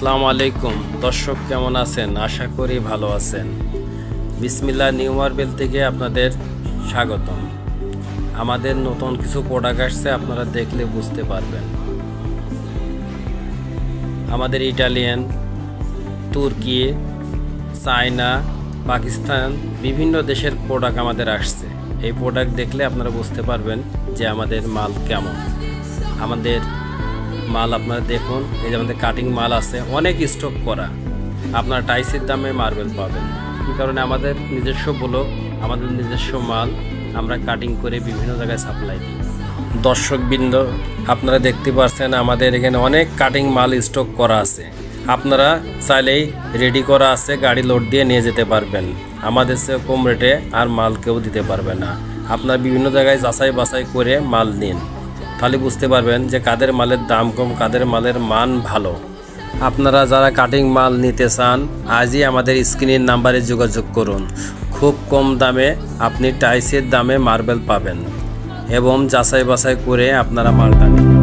আসসালামু আলাইকুম দর্শক, কেমন আছেন? আশা করি ভালো আছেন। বিসমিল্লাহ নিউ মার্বেল থেকে আপনাদের স্বাগতম। আমাদের নতুন কিছু প্রোডাক্ট আসছে, আপনারা দেখলে বুঝতে পারবেন। আমাদের ইটালিয়ান, তুর্কি, চায়না, পাকিস্তান বিভিন্ন দেশের প্রোডাক্ট আমাদের আসছে। এই প্রোডাক্ট দেখলে আপনারা বুঝতে পারবেন যে আমাদের মাল কেমন। আমাদের মাল আপনারা দেখুন, এই যে আমাদের কাটিং মাল আছে, অনেক স্টক করা। আপনারা টাইসের দামে মার্বেল পাবেন। এই কারণে আমাদের নিজস্ব ব্লক, আমাদের নিজস্ব মাল আমরা কাটিং করে বিভিন্ন জায়গায় সাপ্লাই দিই। দর্শকবৃন্দ, আপনারা দেখতে পাচ্ছেন আমাদের এখানে অনেক কাটিং মাল স্টক করা আছে। আপনারা চাইলেই রেডি করা আছে, গাড়ি লোড দিয়ে নিয়ে যেতে পারবেন। আমাদের চেয়ে কম রেটে আর মাল কেউ দিতে পারবে না। আপনারা বিভিন্ন জায়গায় যাচাই বাছাই করে মাল নিন, তাহলে বুঝতে পারবেন যে কাদের মালের দাম কম, কাদের মালের মান ভালো। আপনারা যারা কাটিং মাল নিতে চান, আজই আমাদের স্ক্রিনের নাম্বারে যোগাযোগ করুন। খুব কম দামে আপনি টাইসের দামে মার্বেল পাবেন এবং যাচাই বাছাই করে আপনারা মালটা নিন।